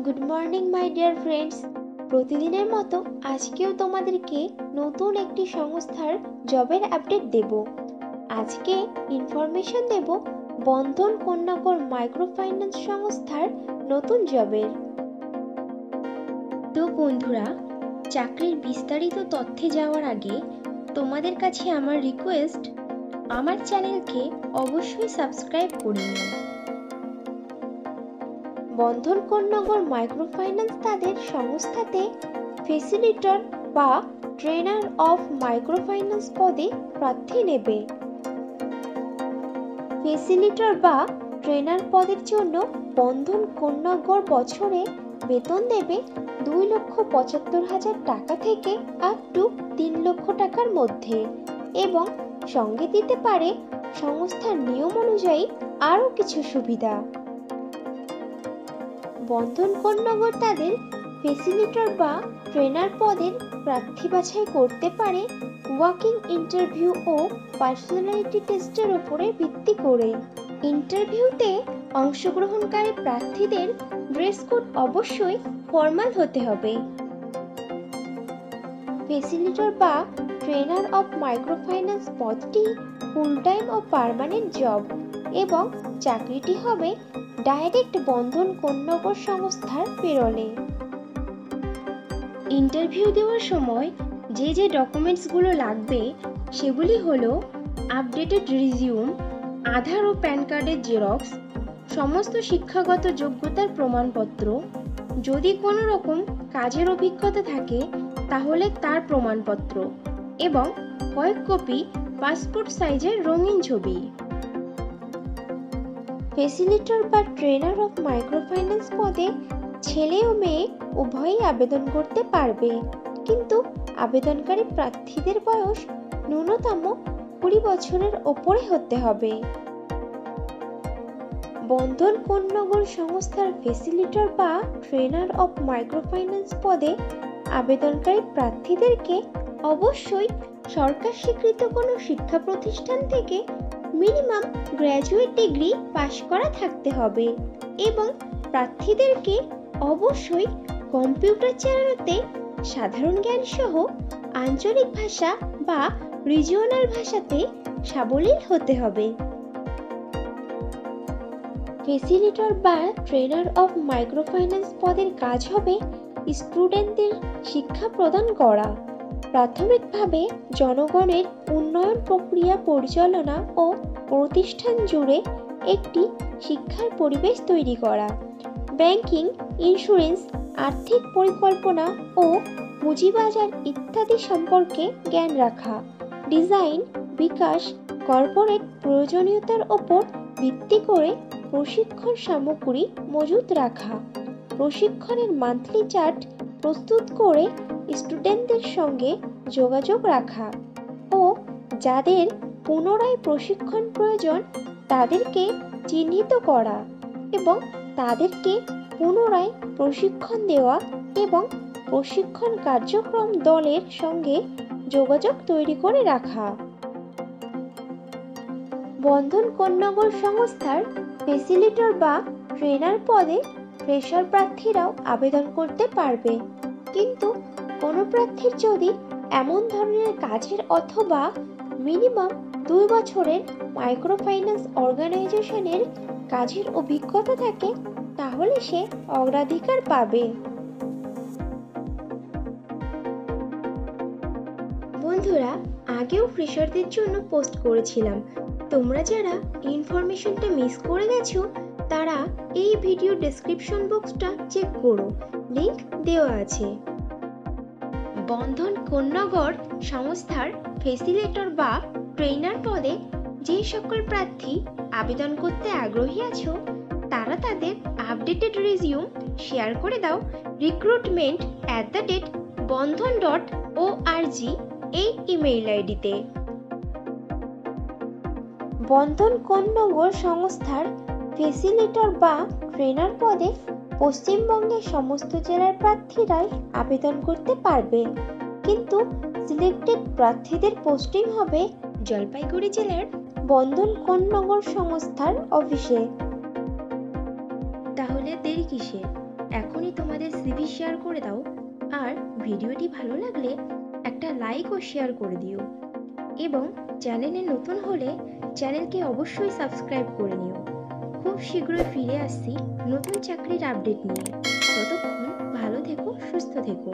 Good morning my dear friends. প্রতিদিনের মতো আজকেও তোমাদেরকে নতুন একটি সংস্থার জবের আপডেট দেব। আজকে ইনফরমেশন দেব বন্ধন কন্যাকর মাইক্রোফাইন্যান্স সংস্থার নতুন জবের। তো বন্ধুরা, চাকরির বিস্তারিত তথ্যে যাওয়ার আগে তোমাদের কাছে আমার রিকোয়েস্ট, আমার চ্যানেলকে অবশ্যই সাবস্ক্রাইব করে নিও। বন্ধন কন্যাকর মাইক্রোফাইন্যান্স তাদের সংস্থাতে ফেসিলিটর বা ট্রেনার অফ মাইক্রোফাইন্যান্স পদে প্রার্থী নেবে। ফেসিলিটর বা ট্রেনার পদের জন্য বন্ধন কন্যাকর বছরে বেতন দেবে 2,75,000 টাকা থেকে আপ টু 3 লক্ষ টাকার মধ্যে, এবং সঙ্গে দিতে পারে সংস্থার নিয়ম অনুযায়ী আরও কিছু সুবিধা। বন্ধন কন্যাকর তাদের ফেসিলিটর বা ট্রেনার পদের প্রার্থী বাছাই করতে পারে ওয়াকিং ইন্টারভিউ ও পার্সোনালিটি টেস্টের উপরে ভিত্তি করে। ইন্টারভিউতে অংশগ্রহণকারী প্রার্থীদের ড্রেস কোড অবশ্যই ফর্মাল হতে হবে। ফেসিলিটর বা ট্রেনার অফ মাইক্রোফাইন্যান্স পদটি ফুল টাইম ও পার্মানেন্ট জব, এবং চাকরিটি হবে ডাইরেক্ট বন্ধন কন্যাকর সংস্থার পেরোলে। ইন্টারভিউ দেওয়ার সময় যে ডকুমেন্টসগুলো লাগবে সেগুলি হলো আপডেটেড রিজিউম, আধার ও প্যান কার্ডের জেরক্স, সমস্ত শিক্ষাগত যোগ্যতার প্রমাণপত্র, যদি কোনো রকম কাজের অভিজ্ঞতা থাকে তাহলে তার প্রমাণপত্র, এবং কয়েক কপি পাসপোর্ট সাইজের রঙিন ছবি। ফেসিলিটর বা ট্রেনার অফ মাইক্রোফাইন্যান্স পদে ছেলে ও মেয়ে উভয়ই আবেদন করতে পারবে, কিন্তু আবেদনকারী প্রার্থীদের বয়স ন্যূনতম 20 বছরের ওপরে হতে হবে। বন্ধন কন্যাকর সংস্থার ফেসিলিটর বা ট্রেনার অফ মাইক্রোফাইন্যান্স পদে আবেদনকারী প্রার্থীদেরকে অবশ্যই সরকার স্বীকৃত কোনো শিক্ষা প্রতিষ্ঠান থেকে মিনিমাম গ্র্যাজুয়েট ডিগ্রি পাশ করা থাকতে হবে, এবং প্রার্থীদেরকে অবশ্যই কম্পিউটার চালানোতে সাধারণ জ্ঞান সহ আঞ্চলিক ভাষা বা রিজিওনাল ভাষাতে সাবলীল হতে হবে। ফেসিলিটর বা ট্রেনার অফ মাইক্রোফাইন্যান্স পদের কাজ হবে স্টুডেন্টদের শিক্ষা প্রদান করা, প্রাথমিকভাবে জনগণের উন্নয়ন প্রক্রিয়া পরিচালনা ও প্রতিষ্ঠান জুড়ে একটি শিক্ষার পরিবেশ তৈরি করা, ব্যাংকিং, ইন্স্যুরেন্স, আর্থিক পরিকল্পনা ও পুঁজিবাজার ইত্যাদি সম্পর্কে জ্ঞান রাখা, ডিজাইন, বিকাশ, কর্পোরেট প্রয়োজনীয়তার ওপর ভিত্তি করে প্রশিক্ষণ সামগ্রী মজুত রাখা, প্রশিক্ষণের মান্থলি চার্ট প্রস্তুত করে স্টুডেন্টদের সঙ্গে যোগাযোগ রাখা, ও যাদের পুনরায় প্রশিক্ষণ প্রয়োজন তাদেরকে চিহ্নিত করা এবং তাদেরকে পুনরায় প্রশিক্ষণ দেওয়া, এবং প্রশিক্ষণ কার্যক্রম দলের সঙ্গে যোগাযোগ তৈরি করে রাখা। বন্ধন কন্যাকর সংস্থার ফেসিলিটর বা ট্রেনার পদে ফ্রেশার প্রার্থীরাও আবেদন করতে পারবে, কিন্তু কোনো প্রার্থীর যদি এমন ধরনের কাজের অথবা মিনিমাম 2 বছরের মাইক্রোফাইন্যান্স অর্গানাইজেশনের কাজের অভিজ্ঞতা থাকে তাহলে সে অগ্রাধিকার পাবে। বন্ধুরা, আগেও ফ্রেশারদের জন্য পোস্ট করেছিলাম, তোমরা যারা ইনফরমেশনটা মিস করে গেছো তারা এই ভিডিও ডেসক্রিপশন বক্সটা চেক করো, লিংক দেওয়া আছে। বন্ধন কন্যাকর সংস্থার ফেসিলিটর বা ট্রেনার পদে যে সকল প্রার্থী আবেদন করতে আগ্রহী আছো তারা তাদের আপডেটেড রিজিউম শেয়ার করে দাও recruitment@bandhan.org এই ইমেইল আইডিতে। বন্ধন কন্যাকর সংস্থার ফেসিলিটর বা ট্রেনার পদে পশ্চিমবঙ্গের সমস্ত জেলার প্রার্থীরাই আবেদন করতে পারবে, কিন্তু সিলেক্টেড প্রার্থীদের পোস্টিং হবে জলপাইগুড়ি জেলার বন্ধন কন্যাকর সংস্থার অফিসে। তাহলে দেরি কিসের, এখনই শেয়ার করে দাও, আর ভিডিওটি ভালো লাগলে একটা লাইক ও শেয়ার করে দিও, এবং চ্যানেলে নতুন হলে চ্যানেলকে অবশ্যই সাবস্ক্রাইব করে নিও। খুব শীঘ্রই ফিরে আসছি নতুন চাকরির আপডেট নিয়ে। ততক্ষণ ভালো থেকো, সুস্থ থেকো।